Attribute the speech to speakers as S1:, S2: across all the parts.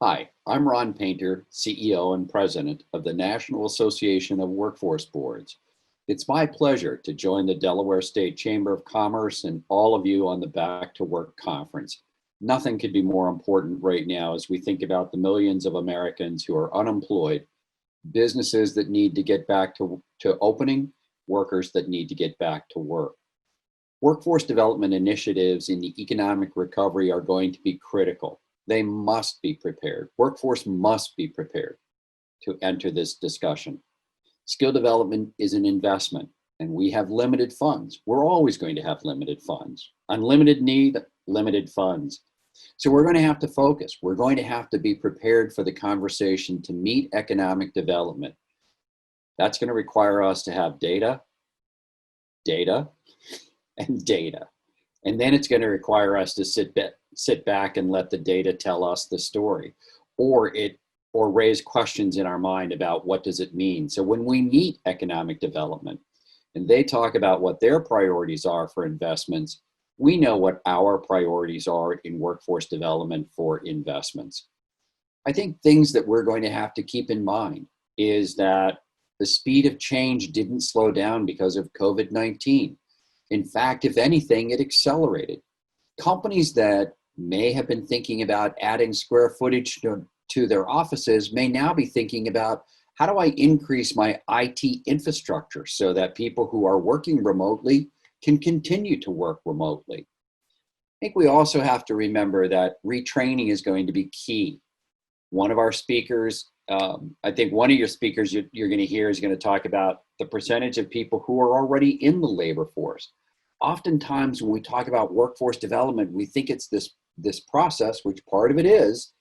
S1: Hi, I'm Ron Painter, CEO and President of the National Association of Workforce Boards. It's my pleasure to join the Delaware State Chamber of Commerce and all of you on the Back to Work conference. Nothing could be more important right now as we think about the millions of Americans who are unemployed, businesses that need to get back to opening, workers that need to get back to work. Workforce development initiatives in the economic recovery are going to be critical. They must be prepared. Workforce must be prepared to enter this discussion. Skill development is an investment, and we have limited funds. We're always going to have limited funds. Unlimited need, limited funds. So we're going to have to focus. We're going to have to be prepared for the conversation to meet economic development. That's going to require us to have data, and data. And then it's going to require us to sit back and let the data tell us the story, or raise questions in our mind about what does it mean. So when we meet economic development and they talk about what their priorities are for investments, we know what our priorities are in workforce development for investments. I think things that we're going to have to keep in mind is that the speed of change didn't slow down because of COVID-19. In fact, if anything, it accelerated. Companies that may have been thinking about adding square footage to their offices may now be thinking about, how do I increase my IT infrastructure so that people who are working remotely can continue to work remotely? I think we also have to remember that retraining is going to be key. One of our speakers, I think one of your speakers you're going to hear is going to talk about the percentage of people who are already in the labor force. Oftentimes when we talk about workforce development, we think it's this process, which part of it is,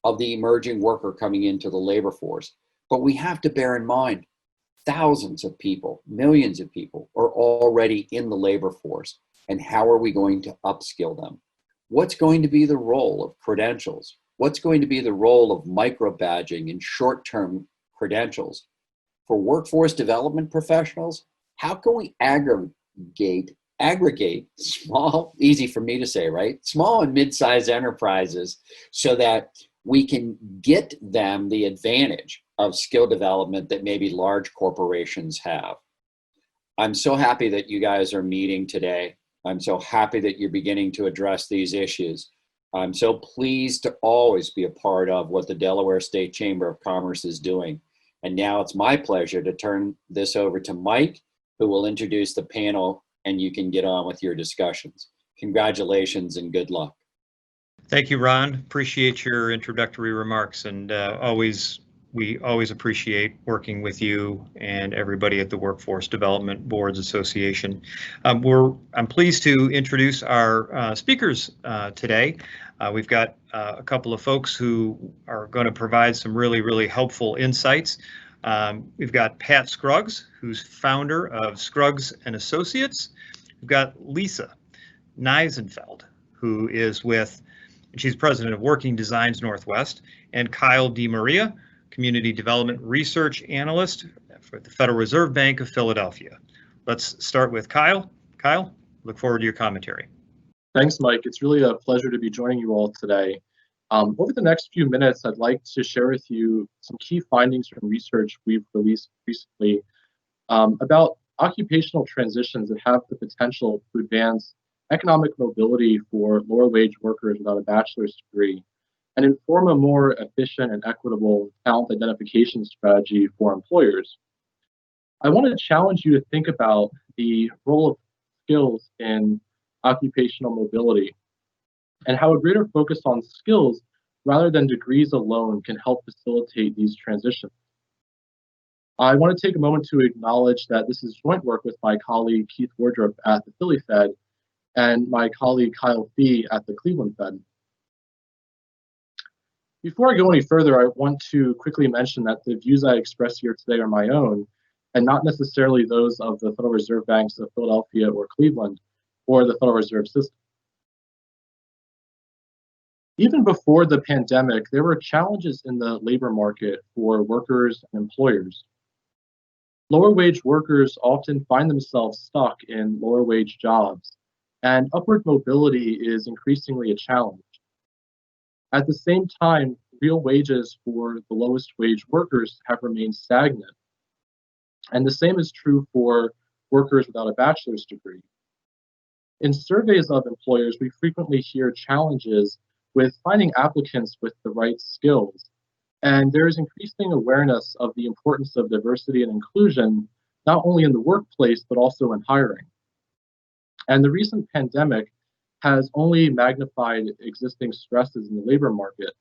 S1: of the emerging worker coming into the labor force. But we have to bear in mind, thousands of people, millions of people are already in the labor force. And how are we going to upskill them? What's going to be the role of credentials? What's going to be the role of micro-badging and short-term credentials? For workforce development professionals, how can we aggregate small, easy for me to say, right? Small and mid-sized enterprises so that we can get them the advantage of skill development that maybe large corporations have. I'm so happy that you guys are meeting today. I'm so happy that you're beginning to address these issues. I'm so pleased to always be a part of what the Delaware State Chamber of Commerce is doing. And now it's my pleasure to turn this over to Mike, who will introduce the panel, and you can get on with your discussions. Congratulations and good luck.
S2: Thank you, Ron. Appreciate your introductory remarks, and we always appreciate working with you and everybody at the Workforce Development Boards Association. I'm pleased to introduce our speakers today. We've got a couple of folks who are going to provide some really helpful insights. We've got Pat Scruggs, who's founder of Scruggs and Associates. We've got Lisa Neisenfeld, who is she's president of Working Designs Northwest, and Kyle DeMaria, Community Development Research Analyst for the Federal Reserve Bank of Philadelphia. Let's start with Kyle. Kyle, look forward to your commentary.
S3: Thanks, Mike. It's really a pleasure to be joining you all today. Over the next few minutes, I'd like to share with you some key findings from research we've released recently about occupational transitions that have the potential to advance economic mobility for lower wage workers without a bachelor's degree and inform a more efficient and equitable talent identification strategy for employers. I want to challenge you to think about the role of skills in occupational mobility and how a greater focus on skills rather than degrees alone can help facilitate these transitions. I want to take a moment to acknowledge that this is joint work with my colleague Keith Wardrop at the Philly Fed and my colleague Kyle Fee at the Cleveland Fed. Before I go any further, I want to quickly mention that the views I express here today are my own and not necessarily those of the Federal Reserve Banks of Philadelphia or Cleveland or the Federal Reserve System. Even before the pandemic, there were challenges in the labor market for workers and employers. Lower wage workers often find themselves stuck in lower wage jobs, and upward mobility is increasingly a challenge. At the same time, real wages for the lowest wage workers have remained stagnant. And the same is true for workers without a bachelor's degree. In surveys of employers, we frequently hear challenges with finding applicants with the right skills. And there is increasing awareness of the importance of diversity and inclusion, not only in the workplace, but also in hiring. And the recent pandemic has only magnified existing stresses in the labor market,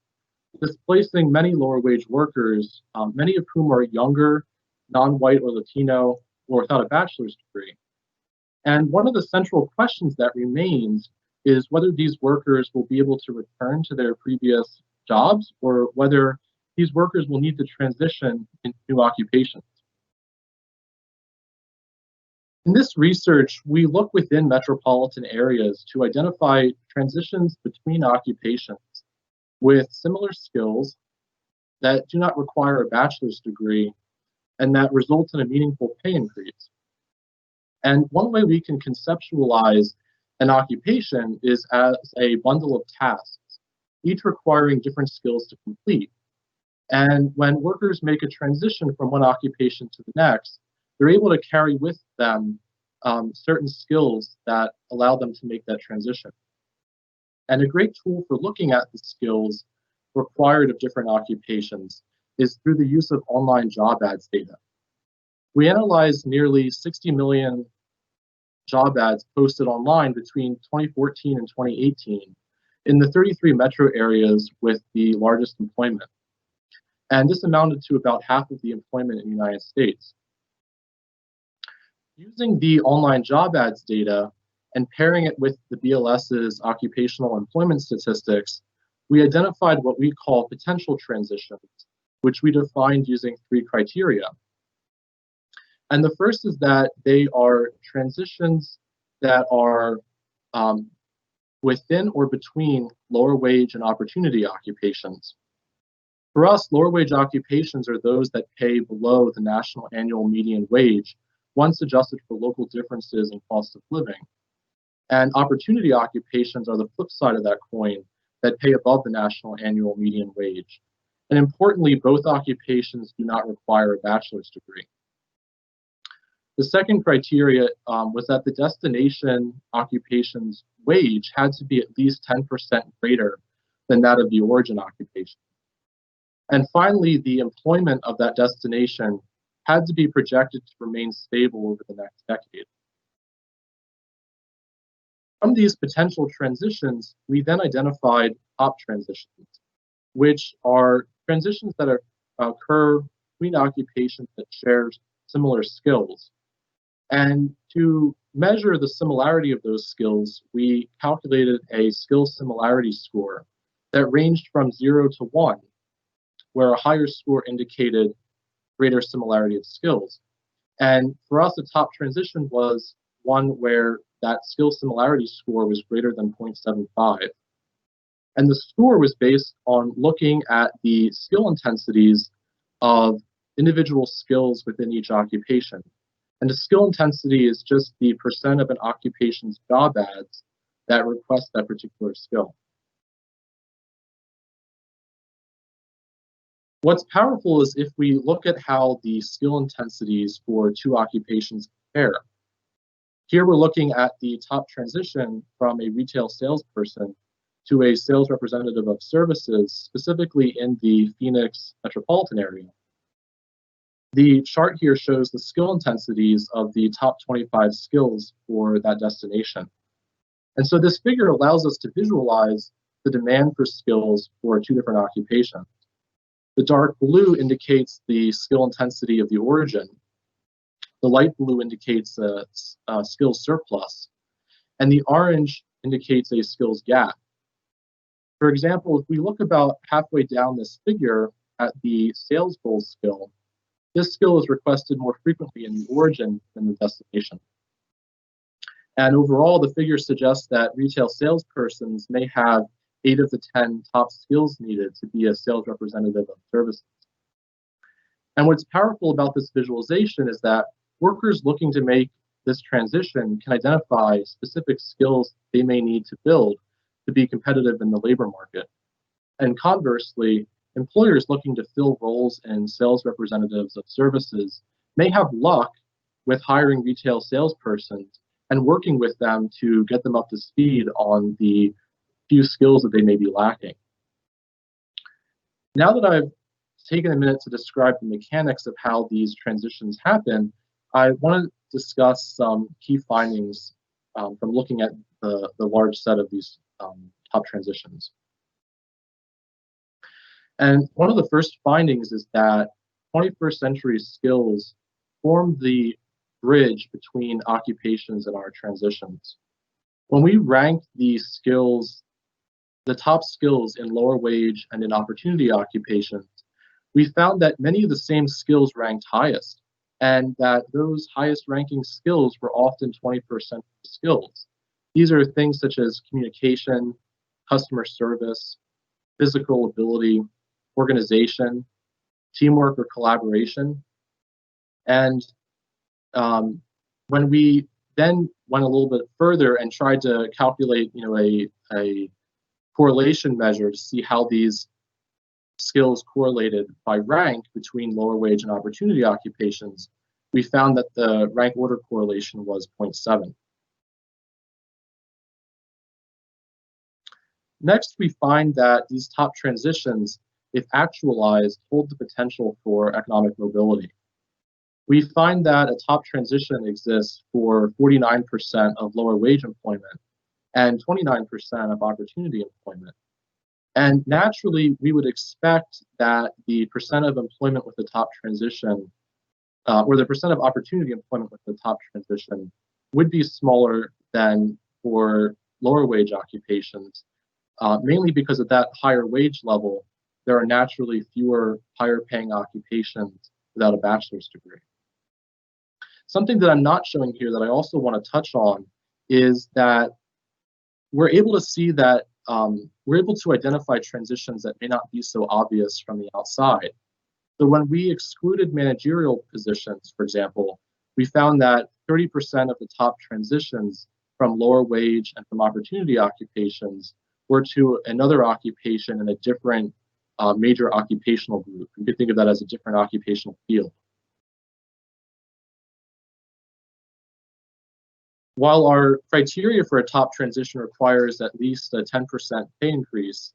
S3: displacing many lower wage workers, many of whom are younger, non-white or Latino, or without a bachelor's degree. And one of the central questions that remains is whether these workers will be able to return to their previous jobs or whether these workers will need to transition into new occupations. In this research, we look within metropolitan areas to identify transitions between occupations with similar skills that do not require a bachelor's degree and that result in a meaningful pay increase. And one way we can conceptualize an occupation is as a bundle of tasks, each requiring different skills to complete. And when workers make a transition from one occupation to the next, they're able to carry with them certain skills that allow them to make that transition. And a great tool for looking at the skills required of different occupations is through the use of online job ads data. We analyzed nearly 60 million job ads posted online between 2014 and 2018 in the 33 metro areas with the largest employment. And this amounted to about half of the employment in the United States. Using the online job ads data and pairing it with the BLS's occupational employment statistics, we identified what we call potential transitions, which we defined using 3 criteria. And the first is that they are transitions that are within or between lower wage and opportunity occupations. For us, lower wage occupations are those that pay below the national annual median wage once adjusted for local differences in cost of living. And opportunity occupations are the flip side of that coin that pay above the national annual median wage. And importantly, both occupations do not require a bachelor's degree. The second criteria was that the destination occupation's wage had to be at least 10% greater than that of the origin occupation. And finally, the employment of that destination had to be projected to remain stable over the next decade. From these potential transitions, we then identified top transitions, which are transitions that occur between occupations that share similar skills. And to measure the similarity of those skills, we calculated a skill similarity score that ranged from 0 to 1, where a higher score indicated greater similarity of skills. And for us, the top transition was one where that skill similarity score was greater than 0.75. And the score was based on looking at the skill intensities of individual skills within each occupation. And the skill intensity is just the percent of an occupation's job ads that request that particular skill. What's powerful is if we look at how the skill intensities for 2 occupations compare. Here we're looking at the top transition from a retail salesperson to a sales representative of services, specifically in the Phoenix metropolitan area. The chart here shows the skill intensities of the top 25 skills for that destination. And so this figure allows us to visualize the demand for skills for 2 different occupations. The dark blue indicates the skill intensity of the origin. The light blue indicates a skills surplus. And the orange indicates a skills gap. For example, if we look about halfway down this figure at the sales goal skill, this skill is requested more frequently in the origin than the destination. And overall, the figure suggests that retail salespersons may have 8 of the 10 top skills needed to be a sales representative of services. And what's powerful about this visualization is that workers looking to make this transition can identify specific skills they may need to build to be competitive in the labor market. And conversely, employers looking to fill roles in sales representatives of services may have luck with hiring retail salespersons and working with them to get them up to speed on the few skills that they may be lacking. Now that I've taken a minute to describe the mechanics of how these transitions happen, I want to discuss some key findings from looking at the large set of these top transitions. And one of the first findings is that 21st century skills form the bridge between occupations and our transitions. When we rank the skills, the top skills in lower wage and in opportunity occupations, we found that many of the same skills ranked highest, and that those highest ranking skills were often 21st century skills. These are things such as communication, customer service, physical ability, organization, teamwork or collaboration. And when we then went a little bit further and tried to calculate, a correlation measure to see how these skills correlated by rank between lower wage and opportunity occupations, we found that the rank order correlation was 0.7. Next, we find that these top transitions, if actualized, hold the potential for economic mobility. We find that a top transition exists for 49% of lower wage employment and 29% of opportunity employment. And naturally, we would expect that the percent of employment with the top transition, or the percent of opportunity employment with the top transition, would be smaller than for lower wage occupations, mainly because at that higher wage level, there are naturally fewer higher paying occupations without a bachelor's degree. Something that I'm not showing here that I also want to touch on is that we're able to see that we're able to identify transitions that may not be so obvious from the outside. So when we excluded managerial positions, for example, we found that 30% of the top transitions from lower wage and from opportunity occupations were to another occupation in a different major occupational group. You could think of that as a different occupational field. While our criteria for a top transition requires at least a 10% pay increase,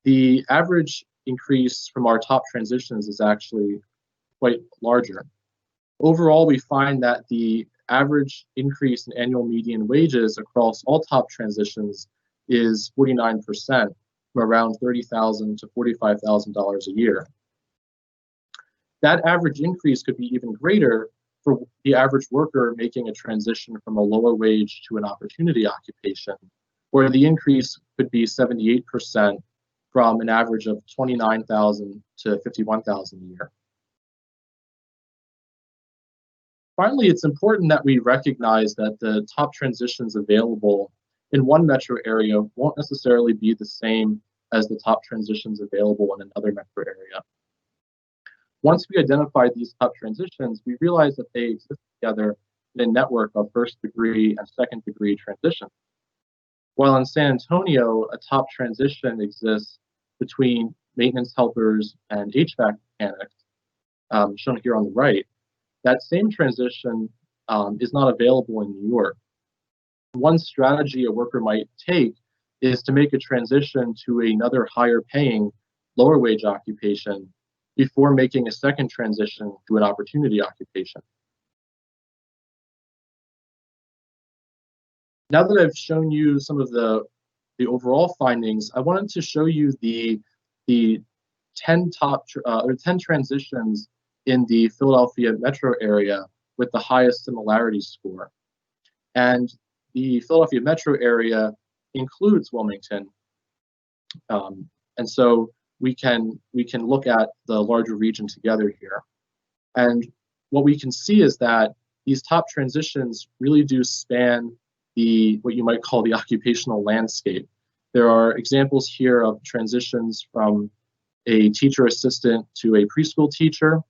S3: the average increase from our top transitions is actually quite larger. Overall, we find that the average increase in annual median wages across all top transitions is 49%, from around $30,000 to $45,000 a year. That average increase could be even greater for the average worker making a transition from a lower wage to an opportunity occupation, where the increase could be 78% from an average of $29,000 to $51,000 a year. Finally, it's important that we recognize that the top transitions available in one metro area won't necessarily be the same as the top transitions available in another metro area. Once we identified these top transitions, we realized that they exist together in a network of first degree and second degree transitions. While in San Antonio, a top transition exists between maintenance helpers and HVAC mechanics, shown here on the right, that same transition is not available in New York. One strategy a worker might take is to make a transition to another higher paying, lower wage occupation before making a second transition to an opportunity occupation. Now that I've shown you some of the overall findings, I wanted to show you the 10 transitions in the Philadelphia metro area with the highest similarity score. And the Philadelphia metro area includes Wilmington. And so we can look at the larger region together here. And what we can see is that these top transitions really do span what you might call the occupational landscape. There are examples here of transitions from a teacher assistant to a preschool teacher,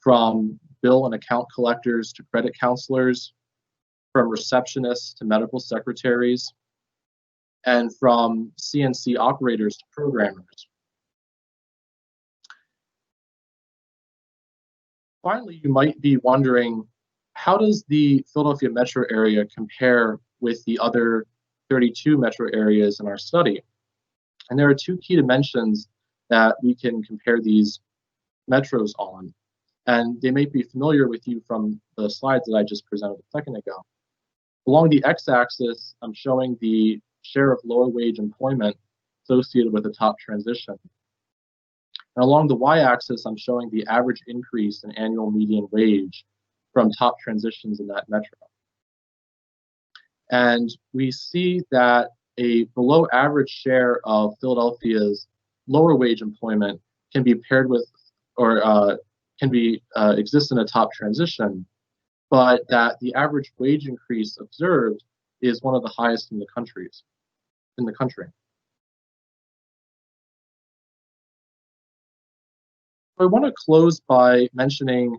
S3: from bill and account collectors to credit counselors, from receptionists to medical secretaries, and from CNC operators to programmers. Finally, you might be wondering, how does the Philadelphia metro area compare with the other 32 metro areas in our study? And there are two key dimensions that we can compare these metros on. And they may be familiar with you from the slides that I just presented a second ago. Along the x-axis, I'm showing the share of lower wage employment associated with the top transition. And along the y-axis, I'm showing the average increase in annual median wage from top transitions in that metro. And we see that a below average share of Philadelphia's lower wage employment can be paired with, or exist in a top transition, but that the average wage increase observed is one of the highest in the country. I want to close by mentioning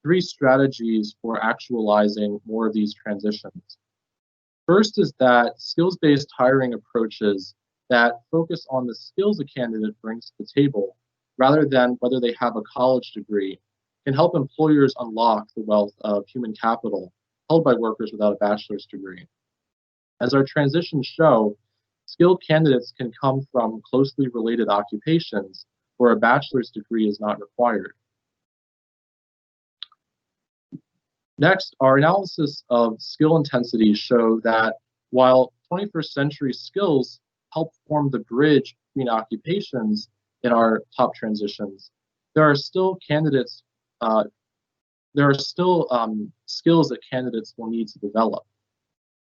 S3: 3 strategies for actualizing more of these transitions. First is that skills-based hiring approaches that focus on the skills a candidate brings to the table, rather than whether they have a college degree, can help employers unlock the wealth of human capital held by workers without a bachelor's degree. As our transitions show, skilled candidates can come from closely related occupations where a bachelor's degree is not required. Next, our analysis of skill intensities show that while 21st century skills help form the bridge between occupations in our top transitions, there are still skills that candidates will need to develop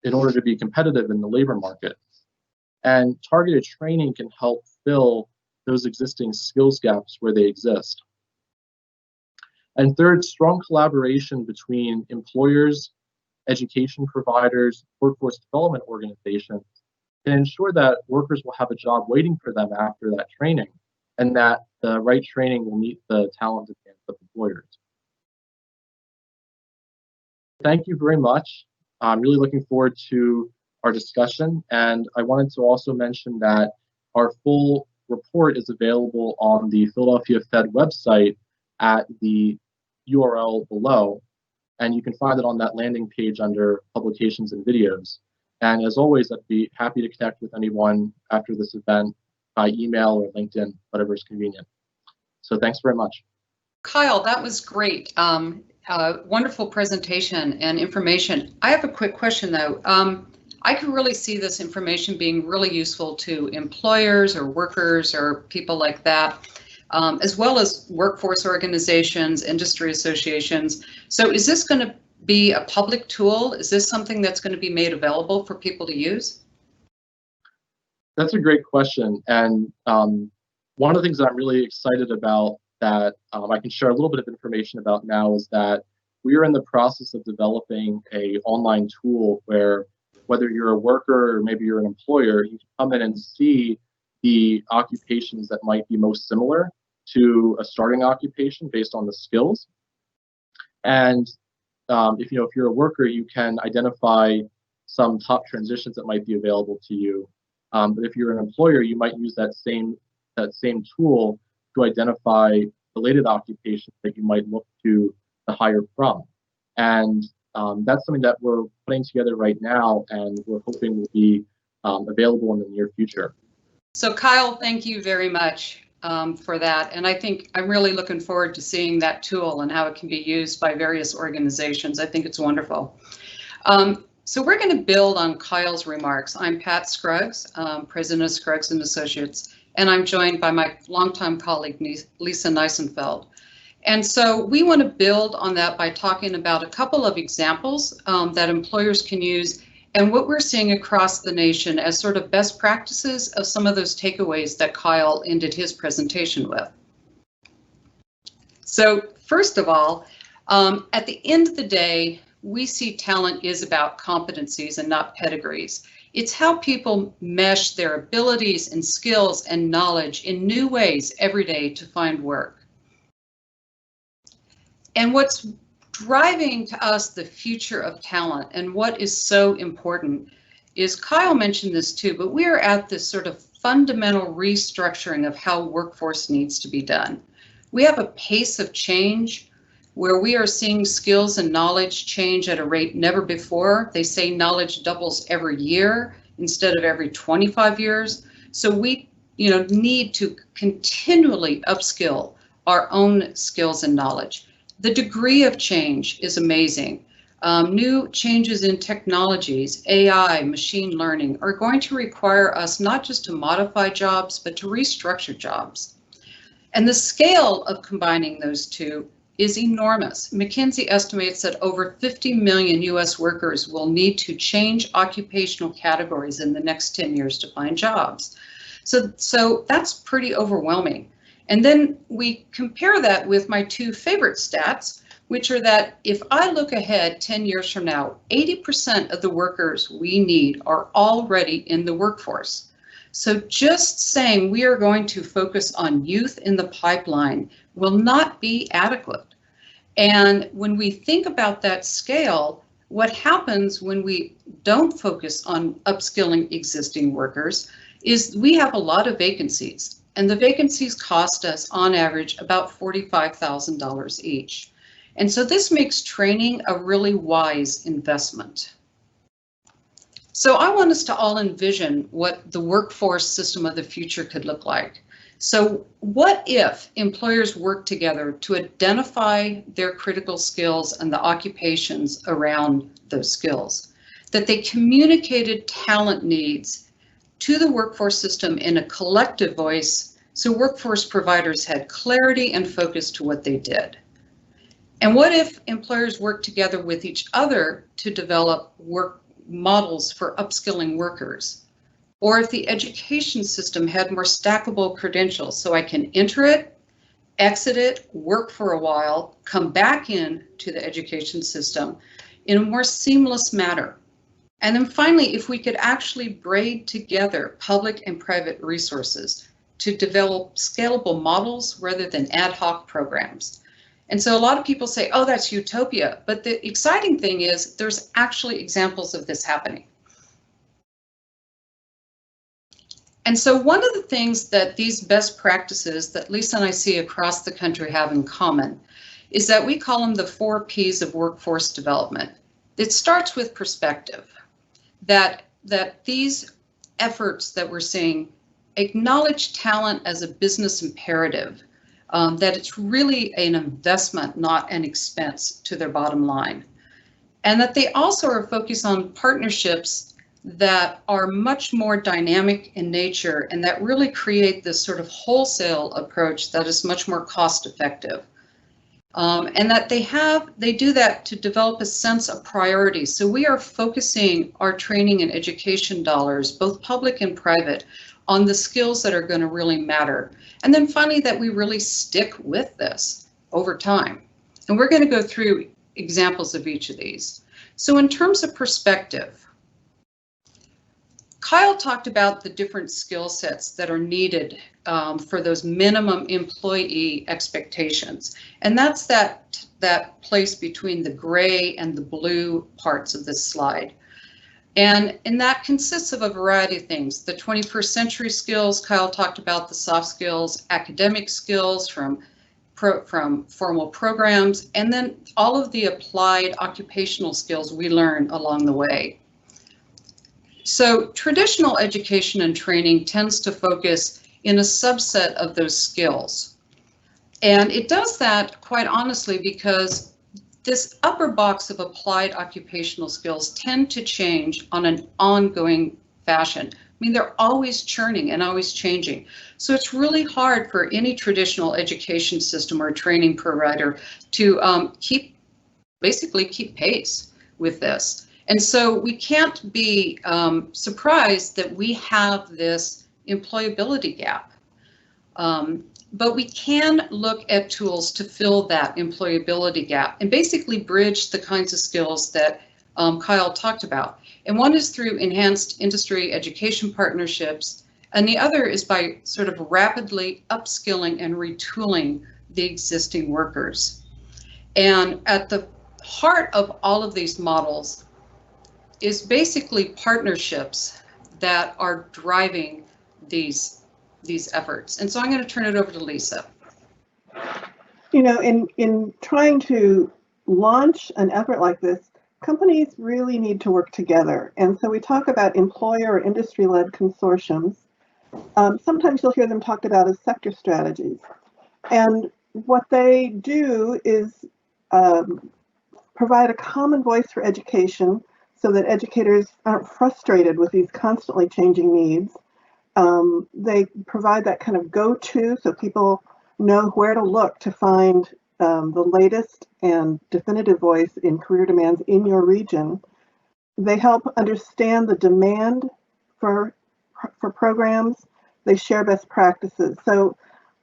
S3: in order to be competitive in the labor market. And targeted training can help fill those existing skills gaps where they exist. And third, strong collaboration between employers, education providers, workforce development organizations can ensure that workers will have a job waiting for them after that training, and that the right training will meet the talent demands of employers. Thank you very much. I'm really looking forward to our discussion, and I wanted to also mention that our full report is available on the Philadelphia Fed website at the URL below, and you can find it on that landing page under publications and videos. And as always, I'd be happy to connect with anyone after this event by email or LinkedIn, whatever is convenient. So thanks very much.
S4: Kyle, that was great. Wonderful presentation and information. I have a quick question though. I can really see this information being really useful to employers or workers or people like that, as well as workforce organizations, industry associations. So is this going to be a public tool? Is this something that's going to be made available for people to use?
S3: That's a great question. And one of the things that I'm really excited about that I can share a little bit of information about now is that we are in the process of developing an online tool where, whether you're a worker or maybe you're an employer, you can come in and see the occupations that might be most similar to a starting occupation based on the skills. And if you're a worker, you can identify some top transitions that might be available to you. But if you're an employer, you might use that same tool to identify related occupations that you might look to hire from. And that's something that we're putting together right now, and we're hoping will be available in the near future.
S4: So Kyle, thank you very much for that. And I think I'm really looking forward to seeing that tool and how it can be used by various organizations. I think it's wonderful. So we're going to build on Kyle's remarks. I'm Pat Scruggs, president of Scruggs and Associates, and I'm joined by my longtime colleague, Lisa Neisenfeld. And so we want to build on that by talking about a couple of examples that employers can use and what we're seeing across the nation as sort of best practices of some of those takeaways that Kyle ended his presentation with. So first of all, at the end of the day, we see talent is about competencies and not pedigrees. It's how people mesh their abilities and skills and knowledge in new ways every day to find work. And what's driving to us the future of talent and what is so important is, Kyle mentioned this too, but we are at this sort of fundamental restructuring of how workforce needs to be done. We have a pace of change where we are seeing skills and knowledge change at a rate never before. They say knowledge doubles every year instead of every 25 years. So we, need to continually upskill our own skills and knowledge. The degree of change is amazing. New changes in technologies, AI, machine learning, are going to require us not just to modify jobs, but to restructure jobs. And the scale of combining those two is enormous. McKinsey estimates that over 50 million US workers will need to change occupational categories in the next 10 years to find jobs. So that's pretty overwhelming. And then we compare that with my two favorite stats, which are that if I look ahead 10 years from now, 80% of the workers we need are already in the workforce. So just saying we are going to focus on youth in the pipeline will not be adequate. And when we think about that scale, what happens when we don't focus on upskilling existing workers is we have a lot of vacancies, and the vacancies cost us on average about $45,000 each. And so this makes training a really wise investment. So I want us to all envision what the workforce system of the future could look like. So what if employers work together to identify their critical skills and the occupations around those skills, that they communicated talent needs to the workforce system in a collective voice, so workforce providers had clarity and focus to what they did? And what if employers work together with each other to develop work models for upskilling workers? Or if the education system had more stackable credentials, so I can enter it, exit it, work for a while, come back in to the education system in a more seamless manner. And then finally, if we could actually braid together public and private resources to develop scalable models rather than ad hoc programs. And so a lot of people say, oh, that's utopia. But the exciting thing is there's actually examples of this happening. And so one of the things that these best practices that Lisa and I see across the country have in common is that we call them the 4 Ps of workforce development. It starts with perspective, that these efforts that we're seeing acknowledge talent as a business imperative, that it's really an investment, not an expense to their bottom line. And that they also are focused on partnerships that are much more dynamic in nature and that really create this sort of wholesale approach that is much more cost effective. And that they do that to develop a sense of priority. So we are focusing our training and education dollars, both public and private, on the skills that are going to really matter. And then finally, that we really stick with this over time. And we're going to go through examples of each of these. So in terms of perspective, Kyle talked about the different skill sets that are needed for those minimum employee expectations. And that's that place between the gray and the blue parts of this slide. And that consists of a variety of things. The 21st century skills, Kyle talked about the soft skills, academic skills from formal programs, and then all of the applied occupational skills we learn along the way. So traditional education and training tends to focus in a subset of those skills. And it does that quite honestly because this upper box of applied occupational skills tend to change on an ongoing fashion. I mean, they're always churning and always changing. So it's really hard for any traditional education system or training provider to basically keep pace with this. And so we can't be surprised that we have this employability gap. But we can look at tools to fill that employability gap and basically bridge the kinds of skills that Kyle talked about. And one is through enhanced industry education partnerships, and the other is by sort of rapidly upskilling and retooling the existing workers. And at the heart of all of these models is basically partnerships that are driving these efforts. And so I'm going to turn it over to Lisa.
S5: You know, in trying to launch an effort like this, companies really need to work together. And so we talk about employer or industry-led consortiums. Sometimes you'll hear them talked about as sector strategies. And what they do is provide a common voice for education so that educators aren't frustrated with these constantly changing needs. They provide that kind of go-to so people know where to look to find the latest and definitive voice in career demands in your region. They help understand the demand for programs. They share best practices. So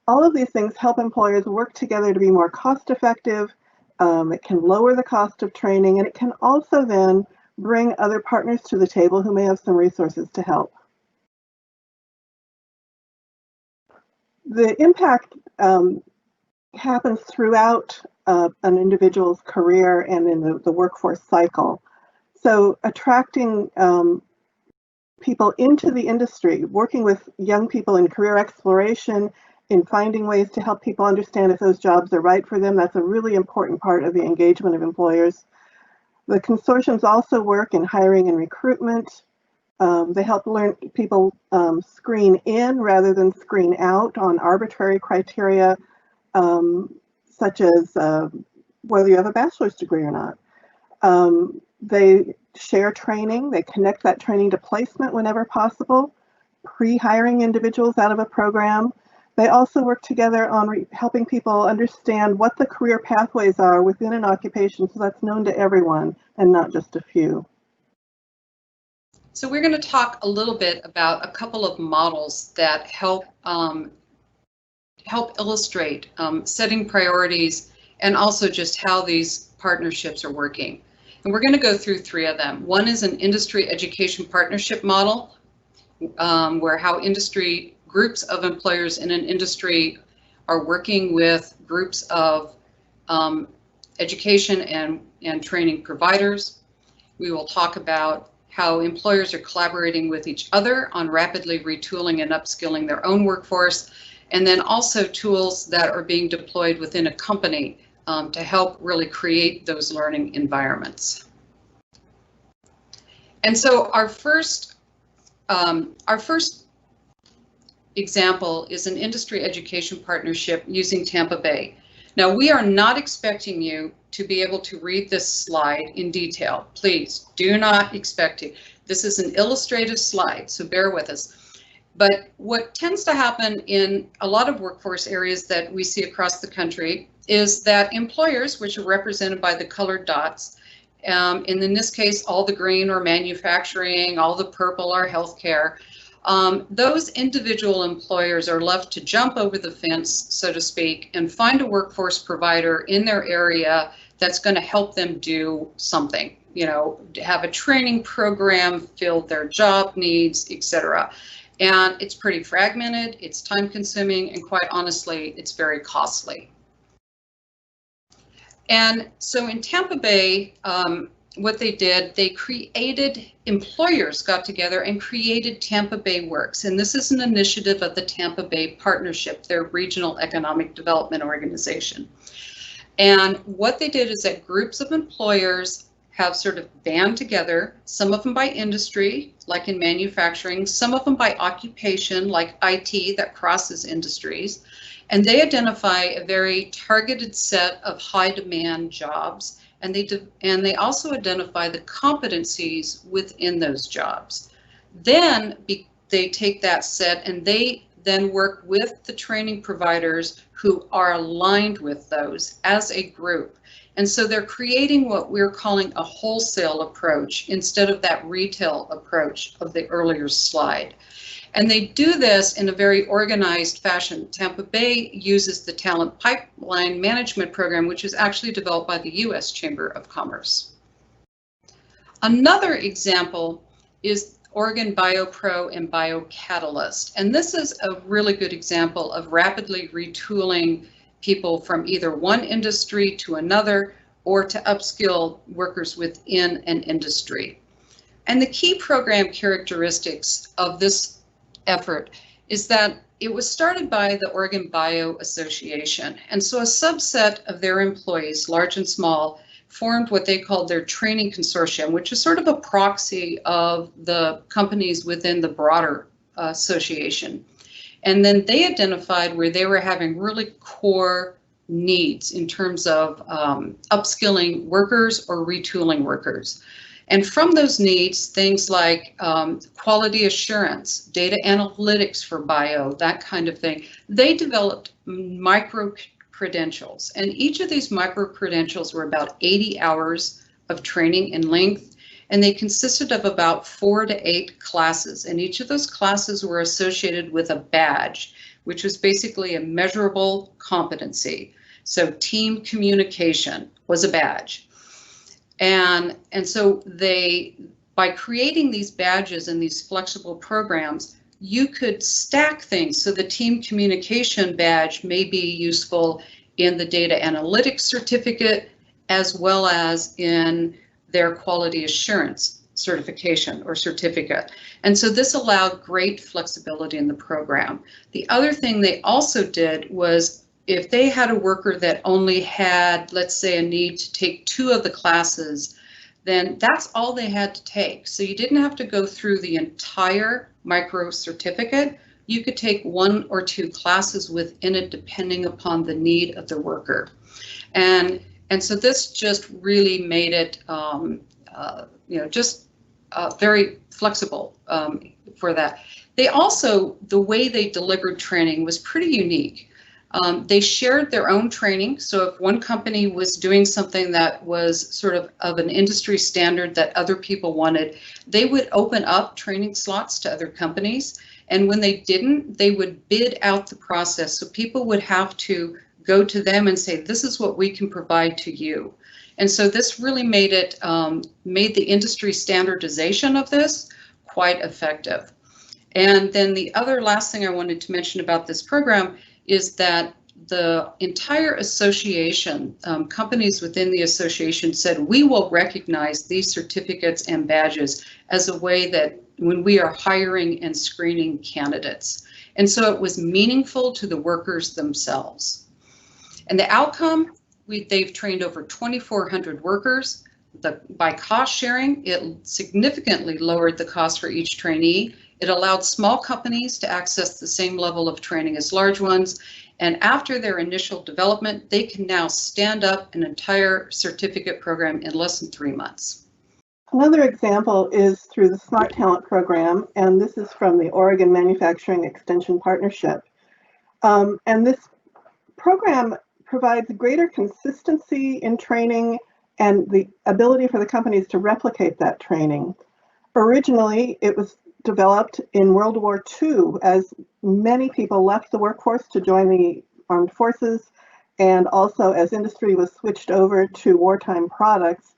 S5: all of these things help employers work together to be more cost effective. It can lower the cost of training, and it can also then bring other partners to the table who may have some resources to help. The impact happens throughout an individual's career and in the workforce cycle. So attracting people into the industry, working with young people in career exploration, in finding ways to help people understand if those jobs are right for them, that's a really important part of the engagement of employers. The consortiums also work in hiring and recruitment. They help people screen in rather than screen out on arbitrary criteria, such as whether you have a bachelor's degree or not. They share training. They connect that training to placement whenever possible, pre-hiring individuals out of a program. They also work together on helping people understand what the career pathways are within an occupation so that's known to everyone and not just a few.
S4: So we're going to talk a little bit about a couple of models that help illustrate setting priorities and also just how these partnerships are working. And we're going to go through three of them. One is an industry education partnership model, where how industry groups of employers in an industry are working with groups of education and training providers. We will talk about how employers are collaborating with each other on rapidly retooling and upskilling their own workforce, and then also tools that are being deployed within a company to help really create those learning environments. And so our first example is an industry education partnership using Tampa Bay. Now, we are not expecting you to be able to read this slide in detail. Please do not expect it. This is an illustrative slide, so bear with us. But what tends to happen in a lot of workforce areas that we see across the country is that employers, which are represented by the colored dots, and in this case, all the green are manufacturing, all the purple are healthcare. Those individual employers are left to jump over the fence, so to speak, and find a workforce provider in their area that's going to help them do something, you know, have a training program, fill their job needs, etc. And it's pretty fragmented, it's time consuming, and quite honestly, it's very costly. And so in Tampa Bay, what they did, they created, employers got together and created Tampa Bay Works. And this is an initiative of the Tampa Bay Partnership, their regional economic development organization. And what they did is that groups of employers have sort of band together, some of them by industry, like in manufacturing, some of them by occupation, like IT that crosses industries. And they identify a very targeted set of high demand jobs. And they also identify the competencies within those jobs. Then they take that set and they then work with the training providers who are aligned with those as a group. And so they're creating what we're calling a wholesale approach instead of that retail approach of the earlier slide. And they do this in a very organized fashion. Tampa Bay uses the Talent Pipeline Management Program, which is actually developed by the U.S. Chamber of Commerce. Another example is Oregon BioPro and BioCatalyst. And this is a really good example of rapidly retooling people from either one industry to another or to upskill workers within an industry. And the key program characteristics of this effort is that it was started by the Oregon Bio Association. And so a subset of their employees, large and small, formed what they called their training consortium, which is sort of a proxy of the companies within the broader association. And then they identified where they were having really core needs in terms of upskilling workers or retooling workers. And from those needs, things like quality assurance, data analytics for bio, that kind of thing, they developed micro credentials. And each of these micro credentials were about 80 hours of training in length. And they consisted of about 4 to 8 classes. And each of those classes were associated with a badge, which was basically a measurable competency. So team communication was a badge. And so by creating these badges and these flexible programs, you could stack things. So the team communication badge may be useful in the data analytics certificate, as well as in their quality assurance certification or certificate. And so this allowed great flexibility in the program. The other thing they also did was, if they had a worker that only had, let's say, a need to take 2 of the classes, then that's all they had to take. So you didn't have to go through the entire micro certificate. You could take 1 or 2 classes within it, depending upon the need of the worker. And so this just really made it, very flexible for that. They also, the way they delivered training was pretty unique. They shared their own training. So if one company was doing something that was sort of an industry standard that other people wanted, they would open up training slots to other companies. And when they didn't, they would bid out the process. So people would have to go to them and say, this is what we can provide to you. And so this really made it, made the industry standardization of this quite effective. And then the other last thing I wanted to mention about this program is that the entire association, companies within the association said, we will recognize these certificates and badges as a way that when we are hiring and screening candidates. And so it was meaningful to the workers themselves. And the outcome, they've trained over 2,400 workers. By cost sharing, it significantly lowered the cost for each trainee. It allowed small companies to access the same level of training as large ones. And after their initial development, they can now stand up an entire certificate program in less than 3 months.
S5: Another example is through the Smart Talent program, and this is from the Oregon Manufacturing Extension Partnership. And this program provides greater consistency in training and the ability for the companies to replicate that training. Originally, it was developed in World War II as many people left the workforce to join the armed forces, and also as industry was switched over to wartime products.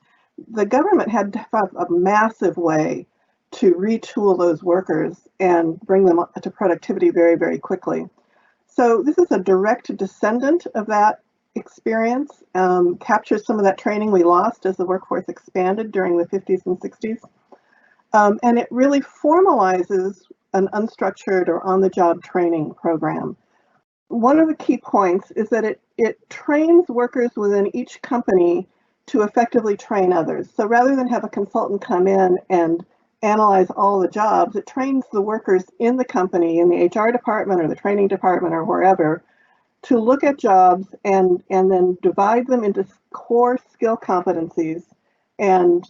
S5: The government had to have a massive way to retool those workers and bring them up to productivity very, very quickly. So this is a direct descendant of that experience, captures some of that training we lost as the workforce expanded during the 50s and 60s. And it really formalizes an unstructured or on-the-job training program. One of the key points is that it trains workers within each company to effectively train others. So rather than have a consultant come in and analyze all the jobs, it trains the workers in the company, in the HR department or the training department or wherever, to look at jobs and then divide them into core skill competencies and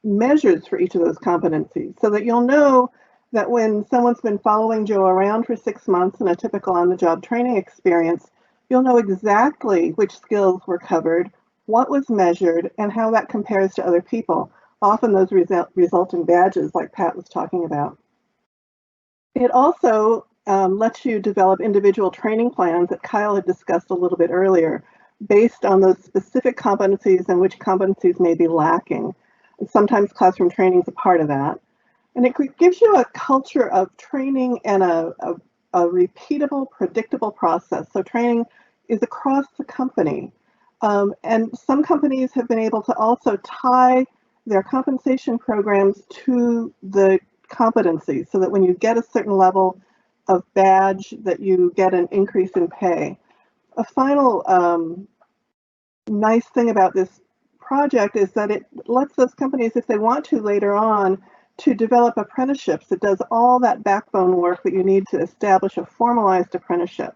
S5: measures for each of those competencies, so that you'll know that when someone's been following Joe around for 6 months in a typical on-the-job training experience, you'll know exactly which skills were covered, what was measured, and how that compares to other people. Often those result in badges like Pat was talking about. It also lets you develop individual training plans that Kyle had discussed a little bit earlier, based on those specific competencies and which competencies may be lacking. And sometimes classroom training is a part of that. And it gives you a culture of training and a repeatable, predictable process. So training is across the company. And some companies have been able to also tie their compensation programs to the competencies, so that when you get a certain level, badge that you get an increase in pay. A final nice thing about this project is that it lets those companies, if they want to later on, to develop apprenticeships. It does all that backbone work that you need to establish a formalized apprenticeship.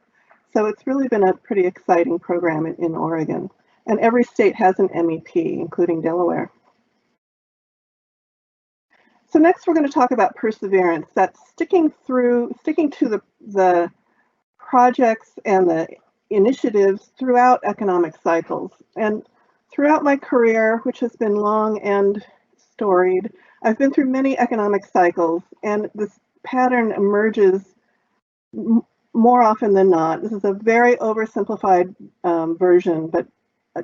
S5: So it's really been a pretty exciting program in Oregon. And every state has an MEP, including Delaware. So next we're going to talk about perseverance. That's sticking to the projects and the initiatives throughout economic cycles. And throughout my career, which has been long and storied, I've been through many economic cycles, and this pattern emerges more often than not. This is a very oversimplified version, but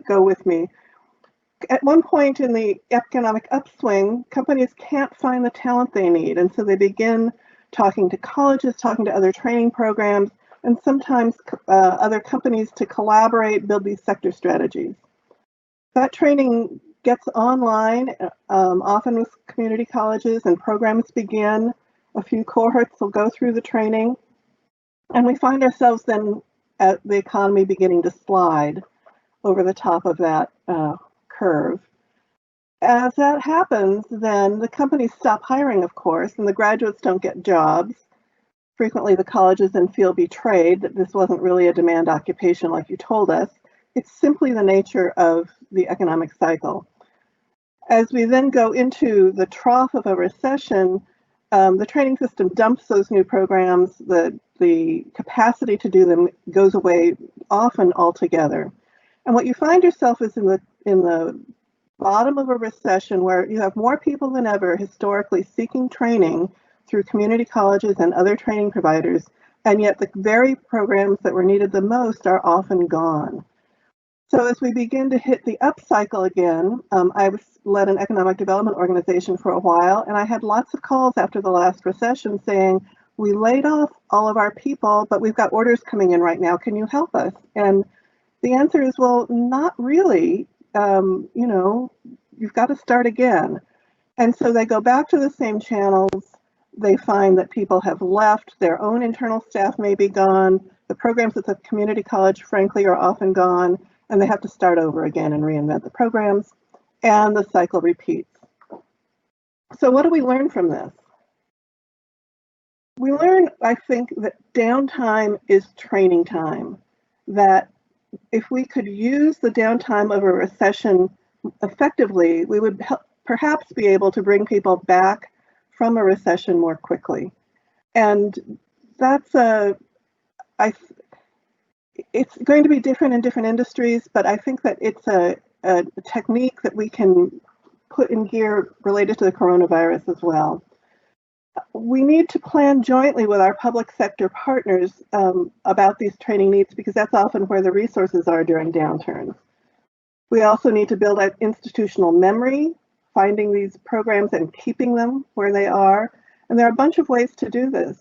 S5: go with me. At one point in the economic upswing, companies can't find the talent they need, and so they begin talking to colleges, talking to other training programs, and sometimes other companies to collaborate, build these sector strategies. That training gets online, often with community colleges, and programs begin. A few cohorts will go through the training, and we find ourselves then at the economy beginning to slide over the top of that curve. As that happens, then the companies stop hiring, of course, and the graduates don't get jobs. Frequently, the colleges then feel betrayed that this wasn't really a demand occupation like you told us. It's simply the nature of the economic cycle. As we then go into the trough of a recession, the training system dumps those new programs. The capacity to do them goes away often altogether. And what you find yourself is in the bottom of a recession where you have more people than ever historically seeking training through community colleges and other training providers, and yet the very programs that were needed the most are often gone. So as we begin to hit the upcycle again, I led an economic development organization for a while, and I had lots of calls after the last recession saying, we laid off all of our people, but we've got orders coming in right now. Can you help us? And the answer is, well, not really. You've got to start again. And so they go back to the same channels. They find that people have left, their own internal staff may be gone, the programs at the community college, frankly, are often gone, and they have to start over again and reinvent the programs, and the cycle repeats. So what do we learn from this? We learn, I think, that downtime is training time, that if we could use the downtime of a recession effectively, we would perhaps be able to bring people back from a recession more quickly. And that's it's going to be different in different industries, but I think that it's a technique that we can put in gear related to the coronavirus as well. We need to plan jointly with our public sector partners about these training needs, because that's often where the resources are during downturns. We also need to build out institutional memory, finding these programs and keeping them where they are. And there are a bunch of ways to do this.